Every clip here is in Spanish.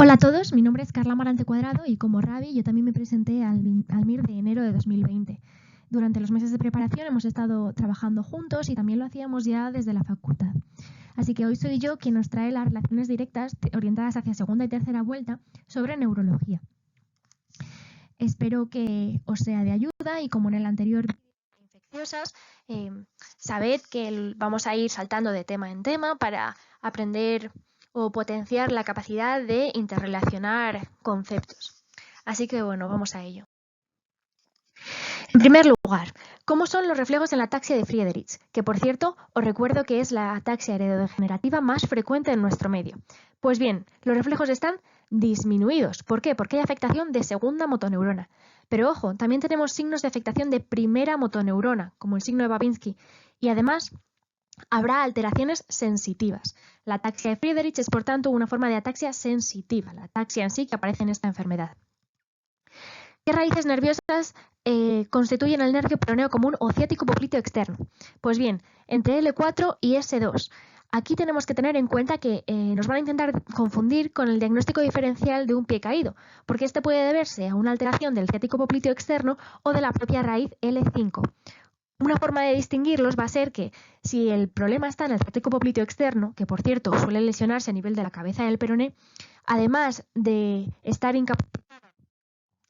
Hola a todos, mi nombre es Carla Marante Cuadrado y como Ravi yo también me presenté al MIR de enero de 2020. Durante los meses de preparación hemos estado trabajando juntos y también lo hacíamos ya desde la facultad. Así que hoy soy yo quien nos trae las relaciones directas orientadas hacia segunda y tercera vuelta sobre neurología. Espero que os sea de ayuda y como en el anterior infecciosas, sabed que vamos a ir saltando de tema en tema para aprender o potenciar la capacidad de interrelacionar conceptos. Así que bueno, vamos a ello. En primer lugar, ¿cómo son los reflejos en la ataxia de Friedreich? Que por cierto, os recuerdo que es la ataxia heredodegenerativa más frecuente en nuestro medio. Pues bien, los reflejos están disminuidos. ¿Por qué? Porque hay afectación de segunda motoneurona. Pero ojo, también tenemos signos de afectación de primera motoneurona, como el signo de Babinski. Y además, habrá alteraciones sensitivas. La ataxia de Friedreich es, por tanto, una forma de ataxia sensitiva, la ataxia en sí que aparece en esta enfermedad. ¿Qué raíces nerviosas constituyen el nervio peroneo común o ciático popliteo externo? Pues bien, entre L4 y S2. Aquí tenemos que tener en cuenta que nos van a intentar confundir con el diagnóstico diferencial de un pie caído, porque este puede deberse a una alteración del ciático popliteo externo o de la propia raíz L5. Una forma de distinguirlos va a ser que si el problema está en el ciático popliteo externo, que por cierto suele lesionarse a nivel de la cabeza del peroné, además de estar incapacitada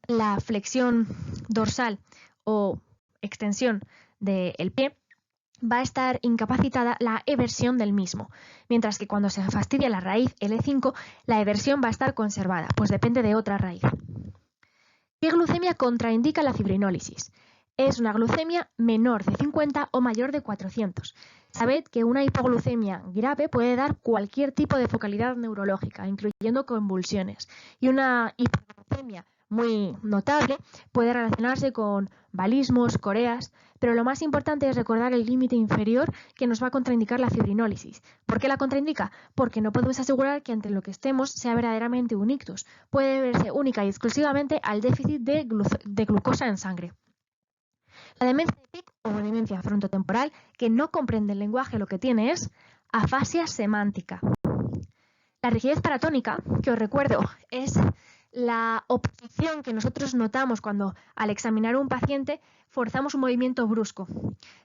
la flexión dorsal o extensión del pie, va a estar incapacitada la eversión del mismo, mientras que cuando se fastidia la raíz L5, la eversión va a estar conservada, pues depende de otra raíz. ¿Qué glucemia contraindica la fibrinólisis? Es una glucemia menor de 50 o mayor de 400. Sabed que una hipoglucemia grave puede dar cualquier tipo de focalidad neurológica, incluyendo convulsiones, y una hipoglucemia muy notable puede relacionarse con balismos, coreas, pero lo más importante es recordar el límite inferior que nos va a contraindicar la fibrinólisis. ¿Por qué la contraindica? Porque no podemos asegurar que ante lo que estemos sea verdaderamente un ictus. Puede deberse única y exclusivamente al déficit de glucosa en sangre. La demencia de Pick o demencia frontotemporal, que no comprende el lenguaje, lo que tiene es afasia semántica. La rigidez paratónica, que os recuerdo, es la oposición que nosotros notamos cuando al examinar a un paciente forzamos un movimiento brusco.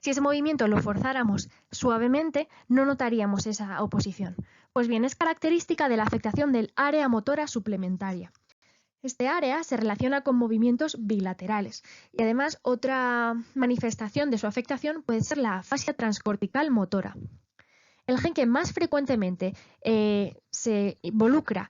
Si ese movimiento lo forzáramos suavemente, no notaríamos esa oposición. Pues bien, es característica de la afectación del área motora suplementaria. Este área se relaciona con movimientos bilaterales y además otra manifestación de su afectación puede ser la afasia transcortical motora. El gen que más frecuentemente se involucra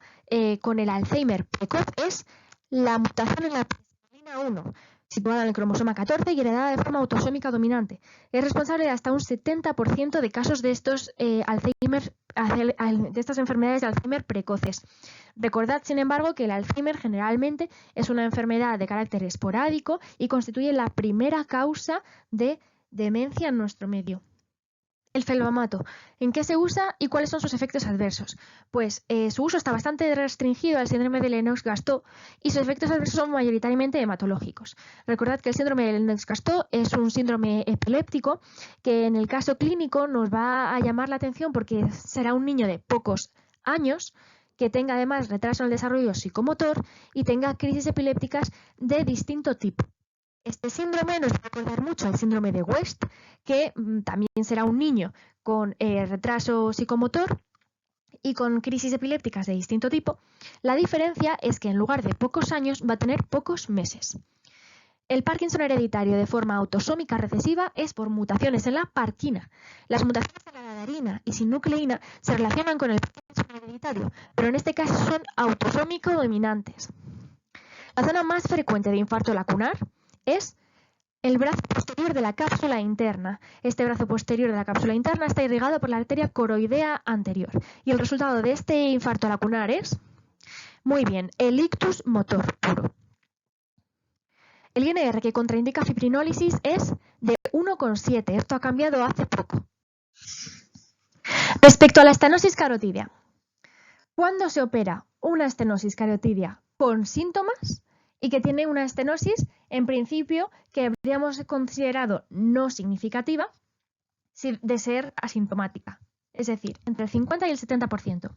con el Alzheimer precoz es la mutación en la presenilina 1, situada en el cromosoma 14 y heredada de forma autosómica dominante. Es responsable de hasta un 70% de casos de estos Alzheimer, de estas enfermedades de Alzheimer precoces. Recordad, sin embargo, que el Alzheimer generalmente es una enfermedad de carácter esporádico y constituye la primera causa de demencia en nuestro medio. El felbamato, ¿en qué se usa y cuáles son sus efectos adversos? Pues su uso está bastante restringido al síndrome de Lennox-Gastaut y sus efectos adversos son mayoritariamente hematológicos. Recordad que el síndrome de Lennox-Gastaut es un síndrome epiléptico que en el caso clínico nos va a llamar la atención porque será un niño de pocos años que tenga además retraso en el desarrollo psicomotor y tenga crisis epilépticas de distinto tipo. Este síndrome nos va a recordar mucho al síndrome de West, que también será un niño con retraso psicomotor y con crisis epilépticas de distinto tipo. La diferencia es que en lugar de pocos años va a tener pocos meses. El Parkinson hereditario de forma autosómica recesiva es por mutaciones en la parquina. Las mutaciones en la nadarina y sinucleína se relacionan con el Parkinson hereditario, pero en este caso son autosómico dominantes. La zona más frecuente de infarto lacunar es el brazo posterior de la cápsula interna. Este brazo posterior de la cápsula interna está irrigado por la arteria coroidea anterior. Y el resultado de este infarto lacunar es, muy bien, el ictus motor puro. El INR que contraindica fibrinólisis es de 1,7. Esto ha cambiado hace poco. Respecto a la estenosis carotidia, ¿cuándo se opera una estenosis carotidia con síntomas y que tiene una estenosis, en principio, que habríamos considerado no significativa de ser asintomática? Es decir, entre el 50 y el 70%.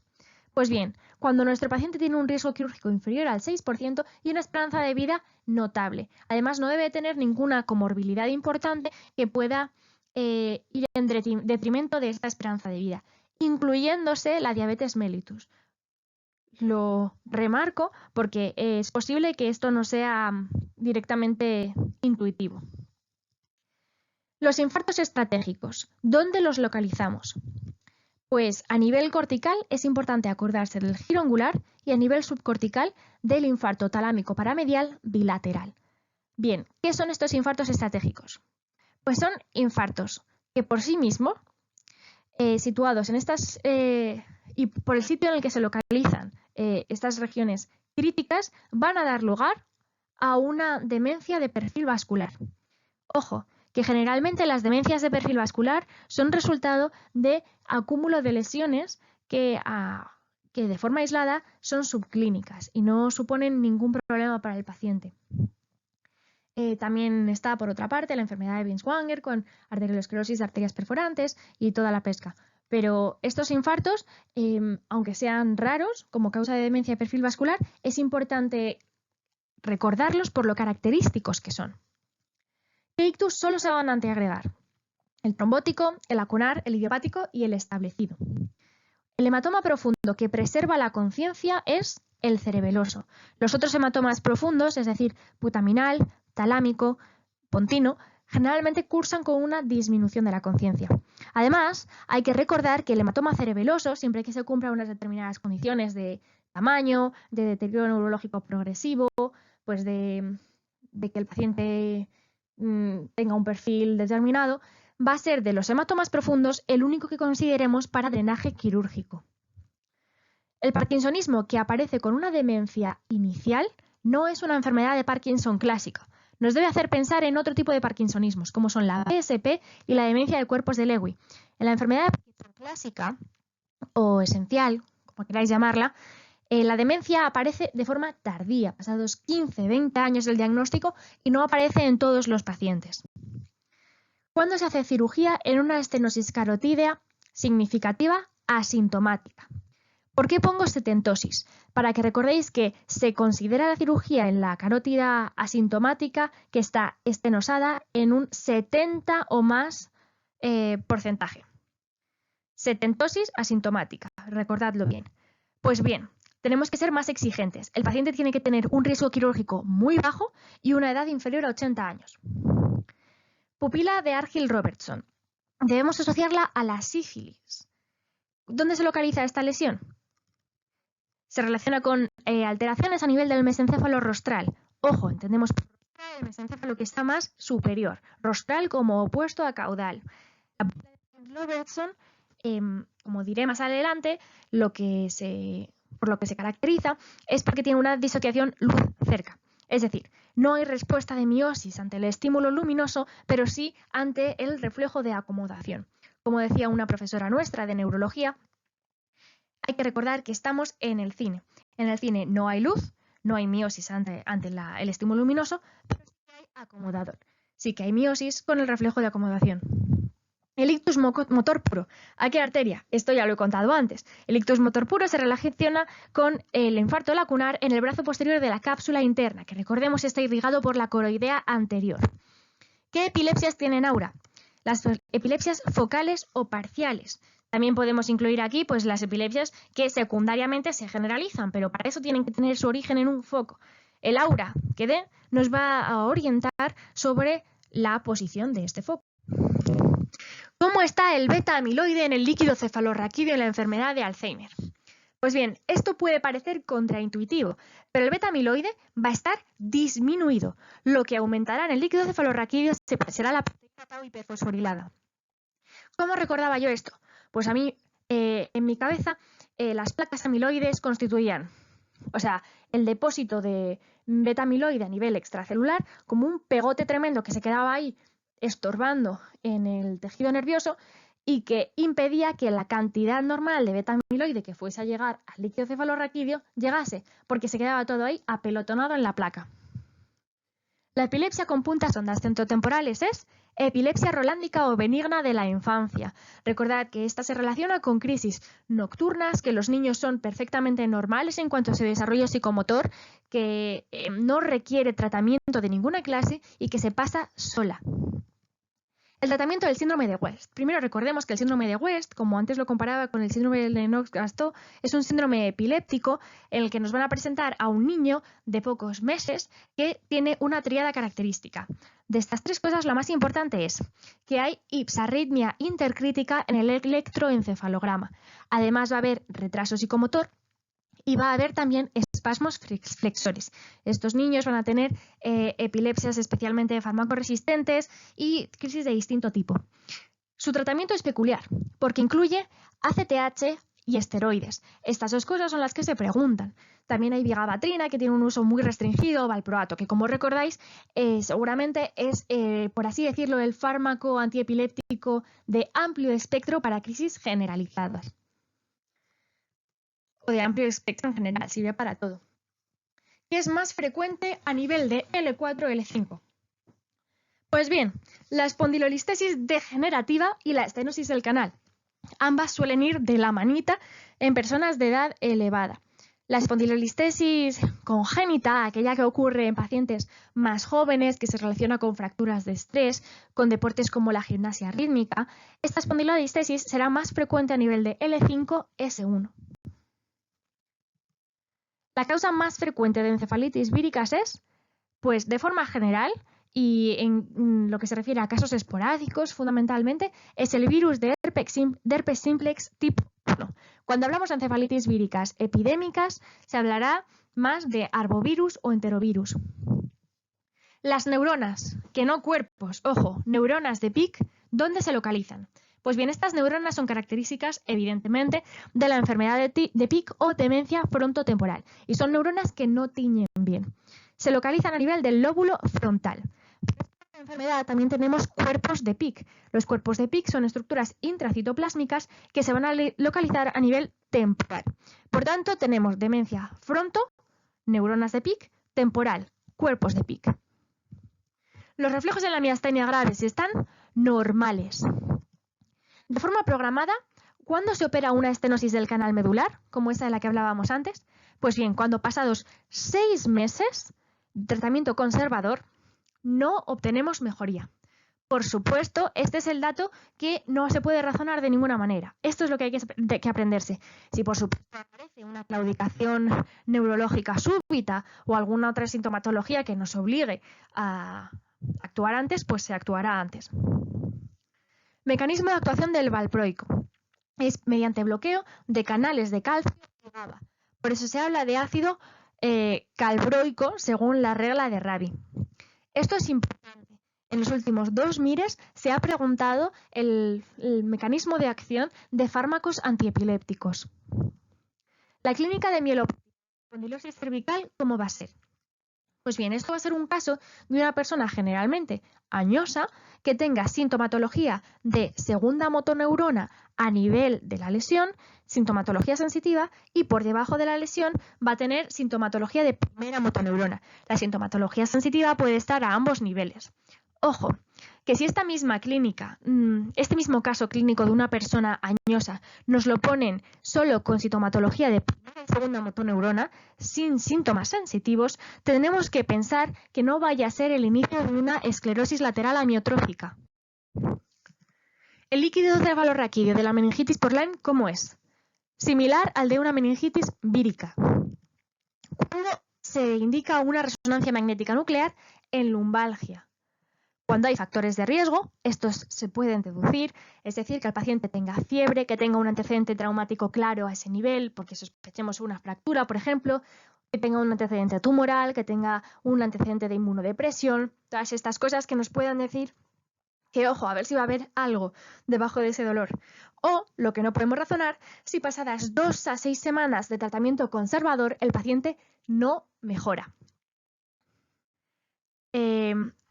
Pues bien, cuando nuestro paciente tiene un riesgo quirúrgico inferior al 6% y una esperanza de vida notable. Además, no debe tener ninguna comorbilidad importante que pueda ir en detrimento de esta esperanza de vida, incluyéndose la diabetes mellitus. Lo remarco porque es posible que esto no sea directamente intuitivo. Los infartos estratégicos, ¿dónde los localizamos? Pues a nivel cortical es importante acordarse del giro angular y a nivel subcortical del infarto talámico paramedial bilateral. Bien, ¿qué son estos infartos estratégicos? Pues son infartos que por sí mismos, situados en estas y por el sitio en el que se localizan estas regiones críticas, van a dar lugar a una demencia de perfil vascular. Ojo, que generalmente las demencias de perfil vascular son resultado de acúmulo de lesiones que de forma aislada son subclínicas y no suponen ningún problema para el paciente. También está, por otra parte, la enfermedad de Binswanger con arteriosclerosis de arterias perforantes y toda la pesca. Pero estos infartos, aunque sean raros como causa de demencia de perfil vascular, es importante recordarlos por lo característicos que son. ¿Qué ictus solo se van a anteagregar? El trombótico, el lacunar, el idiopático y el establecido. El hematoma profundo que preserva la conciencia es el cerebeloso. Los otros hematomas profundos, es decir, putaminal, talámico, pontino, generalmente cursan con una disminución de la conciencia. Además, hay que recordar que el hematoma cerebeloso, siempre que se cumplan unas determinadas condiciones de tamaño, de deterioro neurológico progresivo, pues de que el paciente tenga un perfil determinado, va a ser de los hematomas profundos el único que consideremos para drenaje quirúrgico. El parkinsonismo que aparece con una demencia inicial no es una enfermedad de Parkinson clásica. Nos debe hacer pensar en otro tipo de parkinsonismos, como son la PSP y la demencia de cuerpos de Lewy. En la enfermedad de Parkinson clásica o esencial, como queráis llamarla, la demencia aparece de forma tardía, pasados 15-20 años del diagnóstico, y no aparece en todos los pacientes. ¿Cuándo se hace cirugía en una estenosis carotídea significativa asintomática? ¿Por qué pongo stetentosis? Para que recordéis que se considera la cirugía en la carótida asintomática que está estenosada en un 70 o más porcentaje. Stetentosis asintomática, recordadlo bien. Pues bien, tenemos que ser más exigentes. El paciente tiene que tener un riesgo quirúrgico muy bajo y una edad inferior a 80 años. Pupila de Argyll-Robertson. Debemos asociarla a la sífilis. ¿Dónde se localiza esta lesión? Se relaciona con alteraciones a nivel del mesencéfalo rostral. Ojo, entendemos el mesencéfalo que está más superior, rostral como opuesto a caudal. La pupila de Argyll-Robertson, como diré más adelante, por lo que se caracteriza es porque tiene una disociación luz cerca. Es decir, no hay respuesta de miosis ante el estímulo luminoso, pero sí ante el reflejo de acomodación. Como decía una profesora nuestra de neurología, hay que recordar que estamos en el cine. En el cine no hay luz, no hay miosis ante el estímulo luminoso, pero sí hay acomodador. Sí que hay miosis con el reflejo de acomodación. El ictus motor puro. ¿A qué arteria? Esto ya lo he contado antes. El ictus motor puro se relaciona con el infarto lacunar en el brazo posterior de la cápsula interna, que recordemos está irrigado por la coroidea anterior. ¿Qué epilepsias tienen Aura? Las epilepsias focales o parciales. También podemos incluir aquí pues, las epilepsias que secundariamente se generalizan, pero para eso tienen que tener su origen en un foco. El aura que dé nos va a orientar sobre la posición de este foco. ¿Cómo está el beta-amiloide en el líquido cefalorraquídeo en la enfermedad de Alzheimer? Pues bien, esto puede parecer contraintuitivo, pero el beta-amiloide va a estar disminuido. Lo que aumentará en el líquido cefalorraquídeo será la proteína tau hiperfosforilada. ¿Cómo recordaba yo esto? Pues a mí, en mi cabeza, las placas amiloides constituían, el depósito de beta-amiloide a nivel extracelular como un pegote tremendo que se quedaba ahí estorbando en el tejido nervioso y que impedía que la cantidad normal de beta-amiloide que fuese a llegar al líquido cefalorraquídeo llegase, porque se quedaba todo ahí apelotonado en la placa. La epilepsia con puntas ondas centrotemporales es epilepsia rolándica o benigna de la infancia. Recordad que esta se relaciona con crisis nocturnas, que los niños son perfectamente normales en cuanto a su desarrollo psicomotor, que no requiere tratamiento de ninguna clase y que se pasa sola. El tratamiento del síndrome de West. Primero recordemos que el síndrome de West, como antes lo comparaba con el síndrome de Lennox-Gastaut, es un síndrome epiléptico en el que nos van a presentar a un niño de pocos meses que tiene una tríada característica. De estas tres cosas, la más importante es que hay ipsarritmia intercrítica en el electroencefalograma. Además va a haber retraso psicomotor y va a haber también espasmos flexores. Estos niños van a tener epilepsias especialmente farmacoresistentes y crisis de distinto tipo. Su tratamiento es peculiar porque incluye ACTH y esteroides. Estas dos cosas son las que se preguntan. También hay vigabatrina, que tiene un uso muy restringido, valproato, que como recordáis seguramente es, por así decirlo, el fármaco antiepiléptico de amplio espectro para crisis generalizadas. O de amplio espectro en general, sirve para todo. ¿Qué es más frecuente a nivel de L4 o L5? Pues bien, la espondilolistesis degenerativa y la estenosis del canal. Ambas suelen ir de la manita en personas de edad elevada. La espondilolistesis congénita, aquella que ocurre en pacientes más jóvenes, que se relaciona con fracturas de estrés, con deportes como la gimnasia rítmica, esta espondilolistesis será más frecuente a nivel de L5-S1. La causa más frecuente de encefalitis víricas es, pues de forma general, y en lo que se refiere a casos esporádicos, fundamentalmente, es el virus de herpes simplex tipo 1. Cuando hablamos de encefalitis víricas epidémicas, se hablará más de arbovirus o enterovirus. Las neuronas, que no cuerpos, ojo, neuronas de Pick, ¿dónde se localizan? Pues bien, estas neuronas son características, evidentemente, de la enfermedad de Pick o demencia frontotemporal, y son neuronas que no tiñen bien. Se localizan a nivel del lóbulo frontal. En esta enfermedad también tenemos cuerpos de Pick. Los cuerpos de Pick son estructuras intracitoplásmicas que se van a localizar a nivel temporal. Por tanto, tenemos demencia fronto, neuronas de Pick, temporal, cuerpos de Pick. Los reflejos en la miastenia graves están normales. De forma programada, ¿cuándo se opera una estenosis del canal medular, como esa de la que hablábamos antes? Pues bien, cuando pasados 6 meses de tratamiento conservador no obtenemos mejoría. Por supuesto, este es el dato que no se puede razonar de ninguna manera. Esto es lo que hay que aprenderse. Si por supuesto aparece una claudicación neurológica súbita o alguna otra sintomatología que nos obligue a actuar antes, pues se actuará antes. Mecanismo de actuación del valproico. Es mediante bloqueo de canales de calcio y GABA. Por eso se habla de ácido calbroico según la regla de Rabi. Esto es importante. En los últimos 2 MIRES se ha preguntado el mecanismo de acción de fármacos antiepilépticos. La clínica de mieloespondilosis cervical, ¿cómo va a ser? Pues bien, esto va a ser un caso de una persona generalmente añosa que tenga sintomatología de segunda motoneurona a nivel de la lesión, sintomatología sensitiva, y por debajo de la lesión va a tener sintomatología de primera motoneurona. La sintomatología sensitiva puede estar a ambos niveles. Ojo, que si esta misma clínica, este mismo caso clínico de una persona añosa, nos lo ponen solo con sintomatología de primera y segunda motoneurona, sin síntomas sensitivos, tenemos que pensar que no vaya a ser el inicio de una esclerosis lateral amiotrófica. El líquido cefalorraquídeo de la meningitis por Lyme, ¿cómo es? Similar al de una meningitis vírica. Cuando se indica una resonancia magnética nuclear en lumbalgia. Cuando hay factores de riesgo, estos se pueden deducir, es decir, que el paciente tenga fiebre, que tenga un antecedente traumático claro a ese nivel, porque sospechemos una fractura, por ejemplo, que tenga un antecedente tumoral, que tenga un antecedente de inmunodepresión, todas estas cosas que nos puedan decir que, ojo, a ver si va a haber algo debajo de ese dolor. O, lo que no podemos razonar, si pasadas 2 a 6 semanas de tratamiento conservador, el paciente no mejora.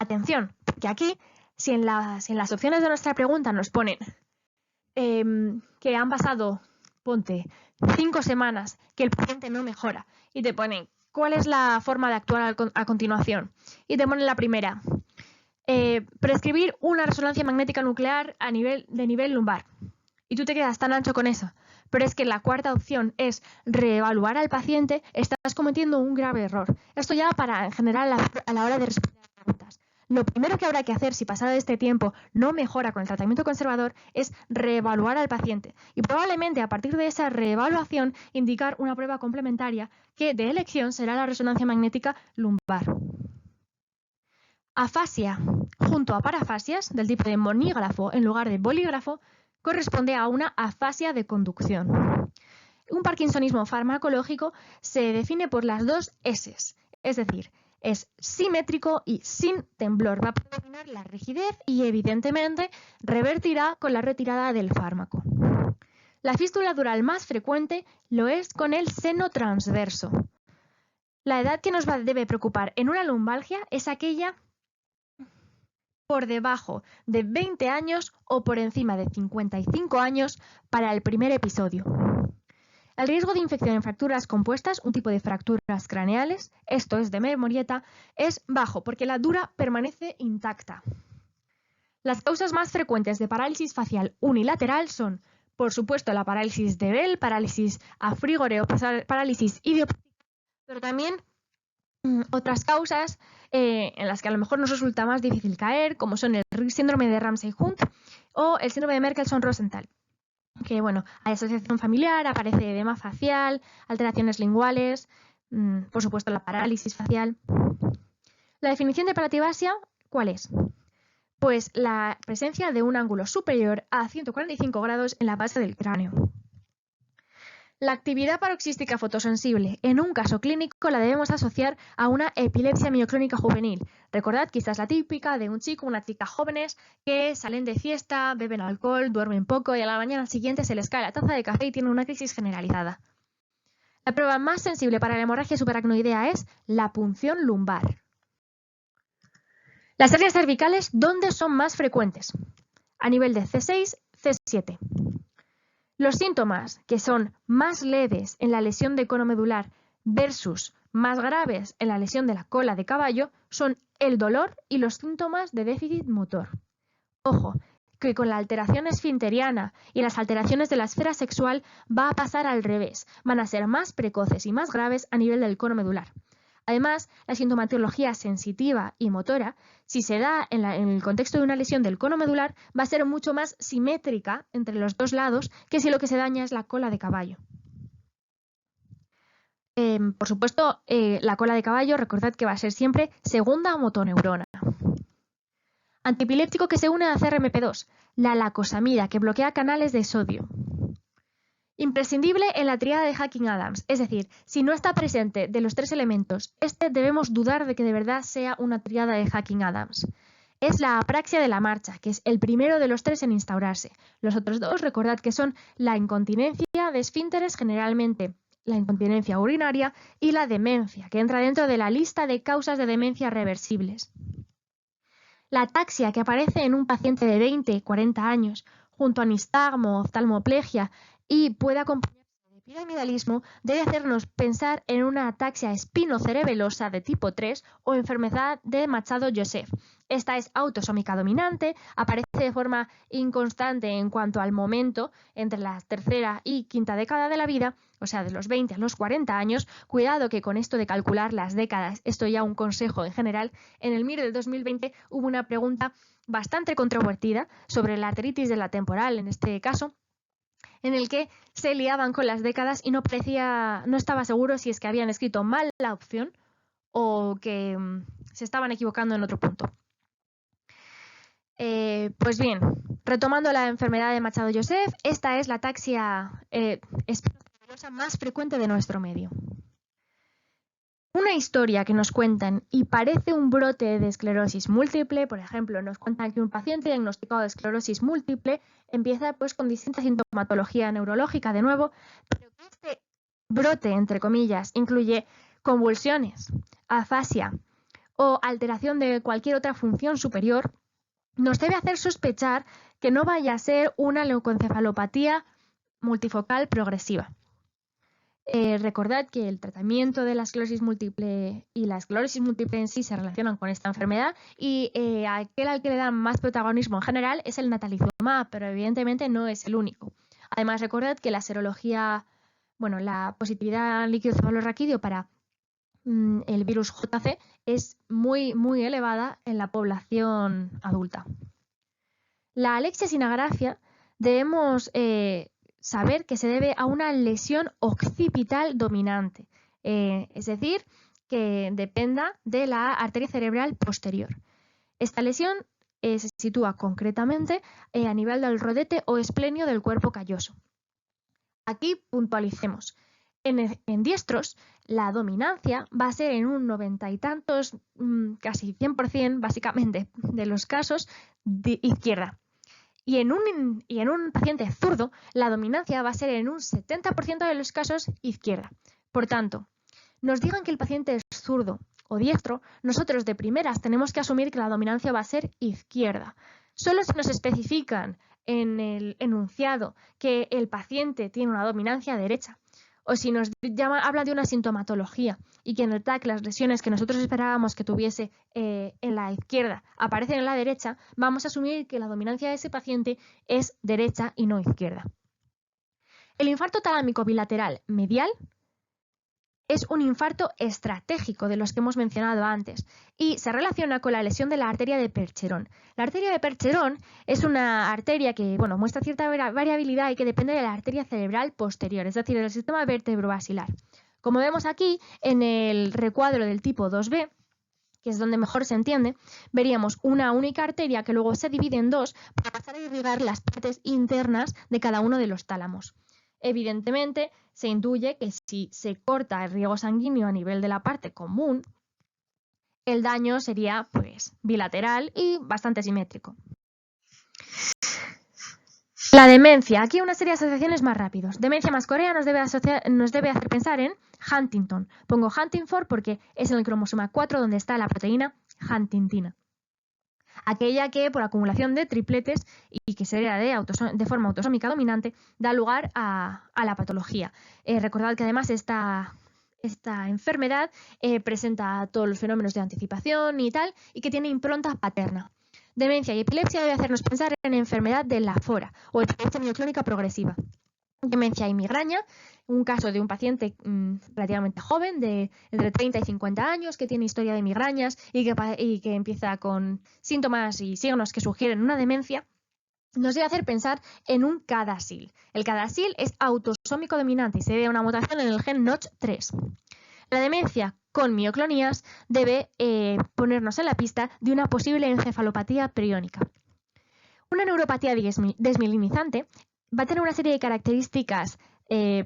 Atención, porque aquí, si en las opciones de nuestra pregunta nos ponen que han pasado, ponte, 5 semanas que el paciente no mejora y te ponen ¿cuál es la forma de actuar a continuación? Y te ponen la primera. Prescribir una resonancia magnética nuclear de nivel lumbar. Y tú te quedas tan ancho con eso. Pero es que la cuarta opción es reevaluar al paciente, estás cometiendo un grave error. Esto ya para, en general, a la hora de responder preguntas. Lo primero que habrá que hacer si pasado este tiempo no mejora con el tratamiento conservador es reevaluar al paciente y probablemente a partir de esa reevaluación indicar una prueba complementaria que de elección será la resonancia magnética lumbar. Afasia junto a parafasias del tipo de monígrafo en lugar de bolígrafo corresponde a una afasia de conducción. Un parkinsonismo farmacológico se define por las dos S, es decir, es simétrico y sin temblor. Va a predominar la rigidez y evidentemente revertirá con la retirada del fármaco. La fístula dural más frecuente lo es con el seno transverso. La edad que nos debe preocupar en una lumbalgia es aquella por debajo de 20 años o por encima de 55 años para el primer episodio. El riesgo de infección en fracturas compuestas, un tipo de fracturas craneales, esto es de memorieta, es bajo porque la dura permanece intacta. Las causas más frecuentes de parálisis facial unilateral son, por supuesto, la parálisis de Bell, parálisis afrígore o parálisis idiopática, pero también otras causas en las que a lo mejor nos resulta más difícil caer, como son el síndrome de Ramsay-Hunt o el síndrome de Merkelson-Rosenthal. Que bueno, hay asociación familiar, aparece edema facial, alteraciones linguales, por supuesto la parálisis facial. La definición de palativasia, ¿cuál es? Pues la presencia de un ángulo superior a 145 grados en la base del cráneo. La actividad paroxística fotosensible en un caso clínico la debemos asociar a una epilepsia mioclónica juvenil. Recordad que esta es la típica de un chico o una chica jóvenes que salen de fiesta, beben alcohol, duermen poco y a la mañana siguiente se les cae la taza de café y tienen una crisis generalizada. La prueba más sensible para la hemorragia subaracnoidea es la punción lumbar. Las hernias cervicales, ¿dónde son más frecuentes? A nivel de C6, C7. Los síntomas que son más leves en la lesión de cono medular versus más graves en la lesión de la cola de caballo son el dolor y los síntomas de déficit motor. Ojo, que con la alteración esfinteriana y las alteraciones de la esfera sexual va a pasar al revés, van a ser más precoces y más graves a nivel del cono medular. Además, la sintomatología sensitiva y motora, si se da en el contexto de una lesión del cono medular, va a ser mucho más simétrica entre los dos lados que si lo que se daña es la cola de caballo. Por supuesto, la cola de caballo, recordad que va a ser siempre segunda motoneurona. Antiepiléptico que se une a CRMP2, la lacosamida, que bloquea canales de sodio. Imprescindible en la tríada de Hacking-Adams, es decir, si no está presente de los tres elementos, debemos dudar de que de verdad sea una tríada de Hacking-Adams. Es la apraxia de la marcha, que es el primero de los tres en instaurarse. Los otros dos, recordad que son la incontinencia de esfínteres, generalmente la incontinencia urinaria, y la demencia, que entra dentro de la lista de causas de demencia reversibles. La ataxia, que aparece en un paciente de 20-40 años, junto a nistagmo, oftalmoplegia, y puede acompañarse de piramidalismo, debe hacernos pensar en una ataxia espinocerebelosa de tipo 3 o enfermedad de Machado-Joseph. Esta es autosómica dominante, aparece de forma inconstante en cuanto al momento entre la tercera y quinta década de la vida, o sea, de los 20 a los 40 años. Cuidado que con esto de calcular las décadas, esto ya un consejo en general, en el MIR del 2020 hubo una pregunta bastante controvertida sobre la arteritis de la temporal, en este caso, en el que se liaban con las décadas y no estaba seguro si es que habían escrito mal la opción o que se estaban equivocando en otro punto. Pues bien, retomando la enfermedad de Machado-Joseph, esta es la ataxia espinocerebelosa más frecuente de nuestro medio. Una historia que nos cuentan y parece un brote de esclerosis múltiple, por ejemplo, nos cuentan que un paciente diagnosticado de esclerosis múltiple empieza pues con distinta sintomatología neurológica de nuevo, pero que este brote, entre comillas, incluye convulsiones, afasia o alteración de cualquier otra función superior, nos debe hacer sospechar que no vaya a ser una leucoencefalopatía multifocal progresiva. Recordad que el tratamiento de la esclerosis múltiple y la esclerosis múltiple en sí se relacionan con esta enfermedad y aquel al que le dan más protagonismo en general es el natalizumab, pero evidentemente no es el único. Además, recordad que la serología, la positividad en líquido cefalorraquídeo para el virus JC es muy, muy elevada en la población adulta. La alexia sin agracia debemos saber que se debe a una lesión occipital dominante, es decir, que dependa de la arteria cerebral posterior. Esta lesión se sitúa concretamente a nivel del rodete o esplenio del cuerpo calloso. Aquí puntualicemos. En diestros, la dominancia va a ser en un 90 y tantos, casi 100% básicamente de los casos, de izquierda. Y en un paciente zurdo, la dominancia va a ser en un 70% de los casos izquierda. Por tanto, nos digan que el paciente es zurdo o diestro, nosotros de primeras tenemos que asumir que la dominancia va a ser izquierda. Solo si nos especifican en el enunciado que el paciente tiene una dominancia derecha, o si nos habla de una sintomatología y que en el TAC las lesiones que nosotros esperábamos que tuviese en la izquierda aparecen en la derecha, vamos a asumir que la dominancia de ese paciente es derecha y no izquierda. El infarto talámico bilateral medial es un infarto estratégico de los que hemos mencionado antes y se relaciona con la lesión de la arteria de Percherón. La arteria de Percherón es una arteria que muestra cierta variabilidad y que depende de la arteria cerebral posterior, es decir, del sistema vértebro-basilar. Como vemos aquí en el recuadro del tipo 2B, que es donde mejor se entiende, veríamos una única arteria que luego se divide en dos para pasar a irrigar las partes internas de cada uno de los tálamos. Evidentemente, se intuye que si se corta el riego sanguíneo a nivel de la parte común, el daño sería bilateral y bastante simétrico. La demencia. Aquí una serie de asociaciones más rápidos. Demencia más corea nos debe hacer pensar en Huntington. Pongo Huntington porque es en el cromosoma 4 donde está la proteína huntingtina. Aquella que por acumulación de tripletes y que se hereda de forma autosómica dominante da lugar a la patología. Recordad que además esta enfermedad presenta todos los fenómenos de anticipación y tal y que tiene impronta paterna. Demencia y epilepsia debe hacernos pensar en enfermedad de la fora o epilepsia mioclónica progresiva. Demencia y migraña, un caso de un paciente relativamente joven, de entre 30 y 50 años, que tiene historia de migrañas y que empieza con síntomas y signos que sugieren una demencia, nos debe hacer pensar en un CADASIL. El CADASIL es autosómico dominante y se debe a una mutación en el gen NOTCH3. La demencia con mioclonías debe ponernos en la pista de una posible encefalopatía priónica. Una neuropatía desmielinizante va a tener una serie de características de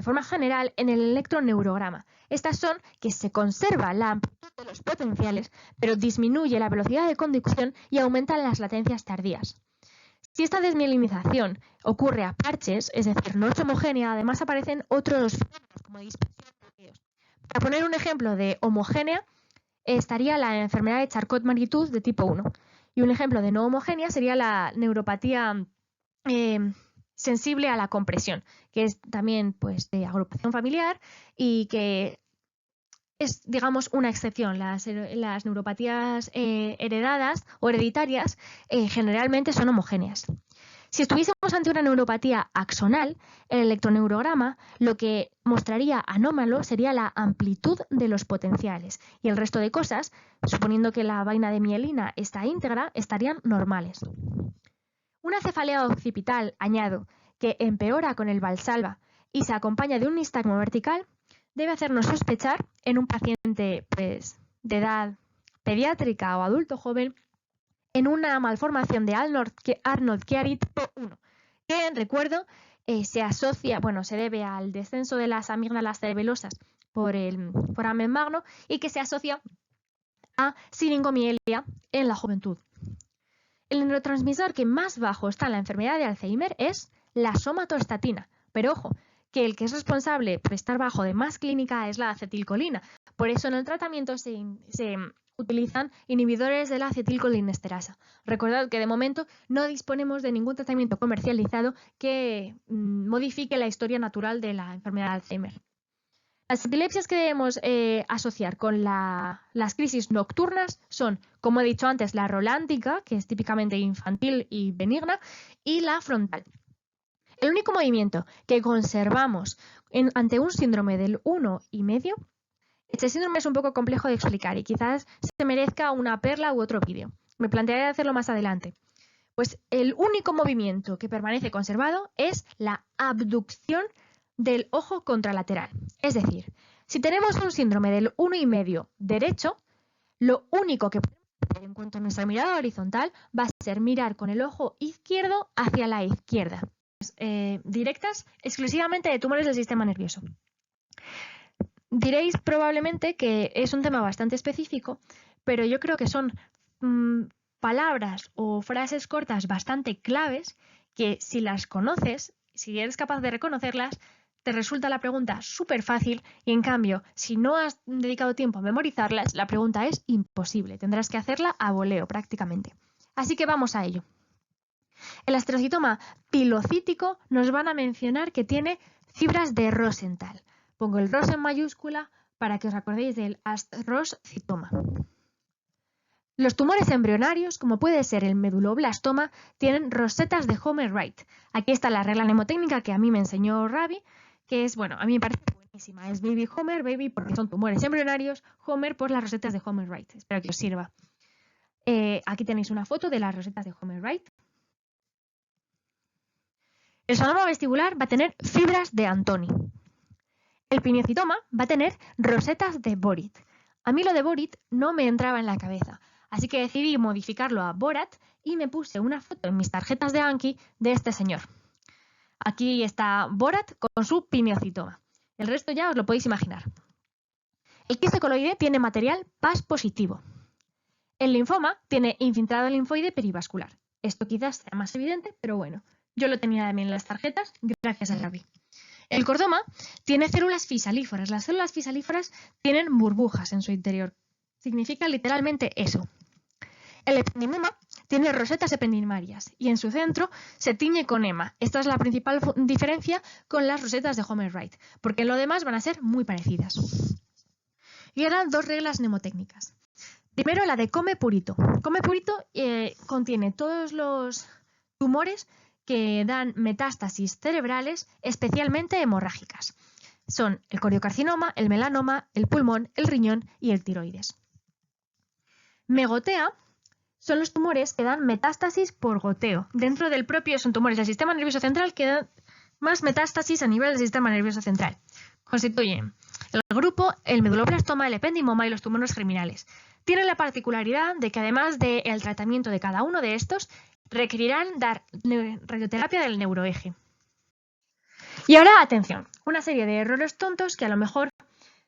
forma general en el electroneurograma. Estas son que se conserva la amplitud de los potenciales, pero disminuye la velocidad de conducción y aumentan las latencias tardías. Si esta desmielinización ocurre a parches, es decir, no es homogénea, además aparecen otros fenómenos como dispersión de bloqueos. Para poner un ejemplo de homogénea, estaría la enfermedad de Charcot-Marie-Tooth de tipo 1. Y un ejemplo de no homogénea sería la neuropatía sensible a la compresión, que es también de agrupación familiar y que es, digamos, una excepción. Las neuropatías heredadas o hereditarias generalmente son homogéneas. Si estuviésemos ante una neuropatía axonal, el electroneurograma lo que mostraría anómalo sería la amplitud de los potenciales y el resto de cosas, suponiendo que la vaina de mielina está íntegra, estarían normales. Una cefalea occipital, añado, que empeora con el Valsalva y se acompaña de un nistagmo vertical, debe hacernos sospechar en un paciente de edad pediátrica o adulto joven en una malformación de Arnold-Chiari tipo 1, que, recuerdo, se debe al descenso de las amígdalas cerebelosas por el foramen magno y que se asocia a siringomielia en la juventud. El neurotransmisor que más bajo está en la enfermedad de Alzheimer es la somatostatina, pero ojo, que el que es responsable por estar bajo de más clínica es la acetilcolina. Por eso en el tratamiento se utilizan inhibidores de la acetilcolinesterasa. Recordad que de momento no disponemos de ningún tratamiento comercializado que modifique la historia natural de la enfermedad de Alzheimer. Las epilepsias que debemos asociar con las crisis nocturnas son, como he dicho antes, la rolántica, que es típicamente infantil y benigna, y la frontal. El único movimiento que conservamos ante un síndrome del 1,5, este síndrome es un poco complejo de explicar y quizás se merezca una perla u otro vídeo. Me plantearé hacerlo más adelante. Pues el único movimiento que permanece conservado es la abducción del ojo contralateral. Es decir, si tenemos un síndrome del 1,5 derecho, lo único que podemos hacer en cuanto a nuestra mirada horizontal va a ser mirar con el ojo izquierdo hacia la izquierda. Directas exclusivamente de tumores del sistema nervioso. Diréis probablemente que es un tema bastante específico, pero yo creo que son palabras o frases cortas bastante claves que si las conoces, si eres capaz de reconocerlas, te resulta la pregunta súper fácil y en cambio, si no has dedicado tiempo a memorizarlas, la pregunta es imposible. Tendrás que hacerla a voleo prácticamente. Así que vamos a ello. El astrocitoma pilocítico nos van a mencionar que tiene fibras de Rosenthal. Pongo el Ros en mayúscula para que os acordéis del astrocitoma. Los tumores embrionarios, como puede ser el meduloblastoma, tienen rosetas de Homer-Wright. Aquí está la regla mnemotécnica que a mí me enseñó Ravi, que es, bueno, a mí me parece buenísima. Es baby Homer, baby porque son tumores embrionarios, Homer por las rosetas de Homer-Wright. Espero que os sirva. Aquí tenéis una foto de las rosetas de Homer-Wright. El sonoma vestibular va a tener fibras de Antoni. El pineocitoma va a tener rosetas de Borit. A mí lo de Borit no me entraba en la cabeza, así que decidí modificarlo a Borat y me puse una foto en mis tarjetas de Anki de este señor. Aquí está Borat con su pineocitoma. El resto ya os lo podéis imaginar. El quiste coloide tiene material Pas positivo. El linfoma tiene infiltrado linfoide perivascular. Esto quizás sea más evidente, pero bueno, yo lo tenía también en las tarjetas gracias a Ravi. El cordoma tiene células fisalíferas. Las células fisalíferas tienen burbujas en su interior. Significa literalmente eso. El ependimoma tiene rosetas ependimarias y en su centro se tiñe con ema. Esta es la principal diferencia con las rosetas de Homer-Wright, porque en lo demás van a ser muy parecidas. Y ahora dos reglas mnemotécnicas. Primero, la de come purito. Come purito contiene todos los tumores que dan metástasis cerebrales, especialmente hemorrágicas. Son el coriocarcinoma, el melanoma, el pulmón, el riñón y el tiroides. Megotea son los tumores que dan metástasis por goteo. Dentro del propio son tumores del sistema nervioso central que dan más metástasis a nivel del sistema nervioso central. Constituyen el grupo, el meduloblastoma, el ependimoma y los tumores germinales. Tienen la particularidad de que además del tratamiento de cada uno de estos, requerirán dar radioterapia del neuroeje. Y ahora, atención, una serie de errores tontos que a lo mejor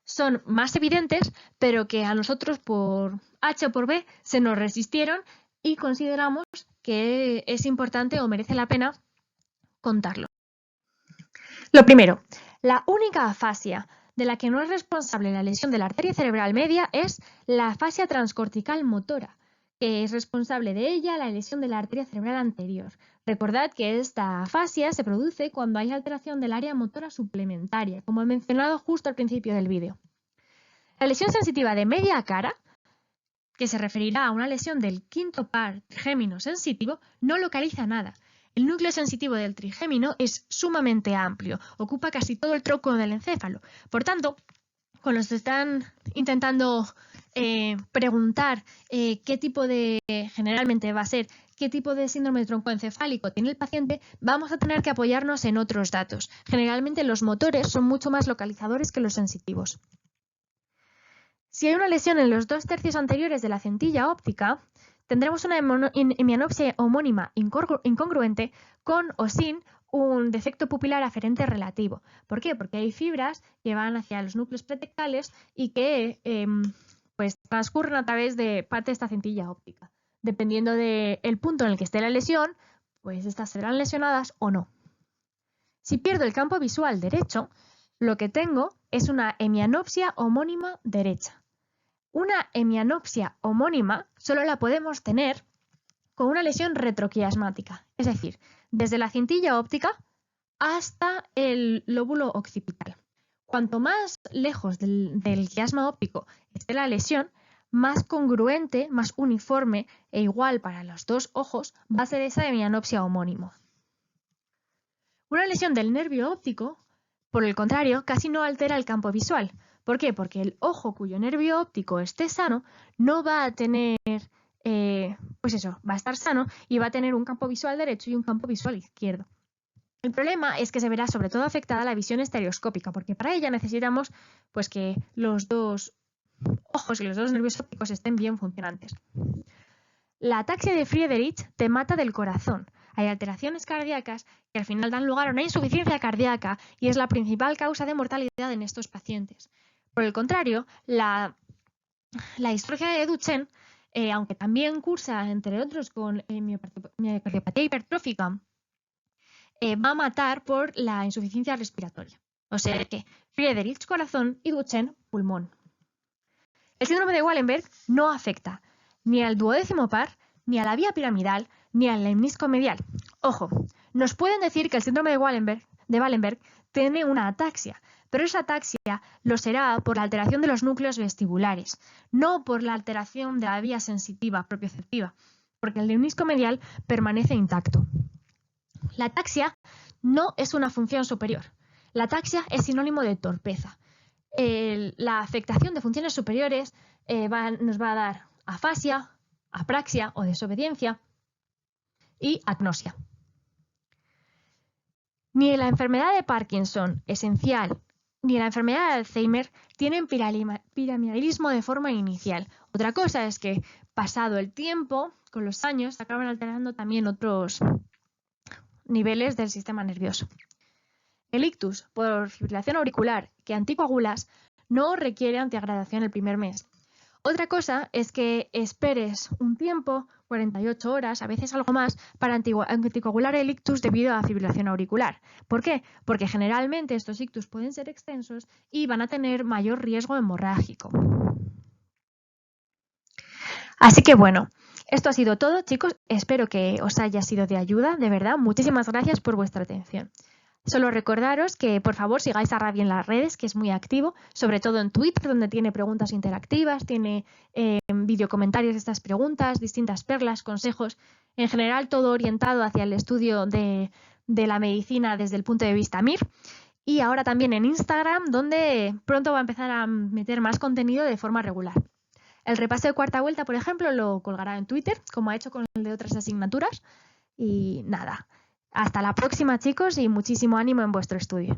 son más evidentes, pero que a nosotros por H o por B se nos resistieron y consideramos que es importante o merece la pena contarlo. Lo primero, la única afasia de la que no es responsable la lesión de la arteria cerebral media es la afasia transcortical motora, que es responsable de ella la lesión de la arteria cerebral anterior. Recordad que esta afasia se produce cuando hay alteración del área motora suplementaria, como he mencionado justo al principio del vídeo. La lesión sensitiva de media cara, que se referirá a una lesión del quinto par trigémino sensitivo, no localiza nada. El núcleo sensitivo del trigémino es sumamente amplio, ocupa casi todo el tronco del encéfalo. Por tanto, cuando se están intentando preguntar qué tipo de, generalmente va a ser, qué tipo de síndrome troncoencefálico tiene el paciente, vamos a tener que apoyarnos en otros datos. Generalmente los motores son mucho más localizadores que los sensitivos. Si hay una lesión en los 2/3 anteriores de la centilla óptica, tendremos una hemianopsia homónima incongruente con o sin un defecto pupilar aferente relativo. ¿Por qué? Porque hay fibras que van hacia los núcleos pretectales y que pues transcurren a través de parte de esta centilla óptica. Dependiendo del punto en el que esté la lesión, pues estas serán lesionadas o no. Si pierdo el campo visual derecho, lo que tengo es una hemianopsia homónima derecha. Una hemianopsia homónima solo la podemos tener con una lesión retroquiasmática, es decir, desde la cintilla óptica hasta el lóbulo occipital. Cuanto más lejos del quiasma óptico esté la lesión, más congruente, más uniforme e igual para los dos ojos va a ser esa hemianopsia homónimo. Una lesión del nervio óptico, por el contrario, casi no altera el campo visual. ¿Por qué? Porque el ojo cuyo nervio óptico esté sano no va a tener, va a estar sano y va a tener un campo visual derecho y un campo visual izquierdo. El problema es que se verá sobre todo afectada la visión estereoscópica, porque para ella necesitamos pues, que los dos ojos y los dos nervios ópticos estén bien funcionantes. La ataxia de Friedreich te mata del corazón. Hay alteraciones cardíacas que al final dan lugar a una insuficiencia cardíaca y es la principal causa de mortalidad en estos pacientes. Por el contrario, la distrofia de Duchenne, aunque también cursa, entre otros, con miocardiopatía hipertrófica, va a matar por la insuficiencia respiratoria. O sea que Friedreich corazón y Duchenne pulmón. El síndrome de Wallenberg no afecta ni al duodécimo par, ni a la vía piramidal, ni al lemnisco medial. Ojo, nos pueden decir que el síndrome de Wallenberg tiene una ataxia, pero esa ataxia lo será por la alteración de los núcleos vestibulares, no por la alteración de la vía sensitiva propioceptiva, porque el lemnisco medial permanece intacto. La ataxia no es una función superior. La ataxia es sinónimo de torpeza. La afectación de funciones superiores nos va a dar afasia, apraxia o desobediencia y agnosia. Ni la enfermedad de Parkinson esencial ni la enfermedad de Alzheimer tienen piramidalismo de forma inicial. Otra cosa es que pasado el tiempo, con los años, se acaban alterando también otros niveles del sistema nervioso. El ictus por fibrilación auricular que anticoagulas no requiere antiagradación el primer mes. Otra cosa es que esperes un tiempo, 48 horas, a veces algo más, para anticoagular el ictus debido a fibrilación auricular. ¿Por qué? Porque generalmente estos ictus pueden ser extensos y van a tener mayor riesgo hemorrágico. Así que bueno, esto ha sido todo, chicos. Espero que os haya sido de ayuda, de verdad. Muchísimas gracias por vuestra atención. Solo recordaros que por favor sigáis a Ravi en las redes, que es muy activo, sobre todo en Twitter, donde tiene preguntas interactivas, tiene videocomentarios de estas preguntas, distintas perlas, consejos, en general todo orientado hacia el estudio de la medicina desde el punto de vista MIR. Y ahora también en Instagram, donde pronto va a empezar a meter más contenido de forma regular. El repaso de cuarta vuelta, por ejemplo, lo colgará en Twitter, como ha hecho con el de otras asignaturas. Y nada. Hasta la próxima, chicos, y muchísimo ánimo en vuestro estudio.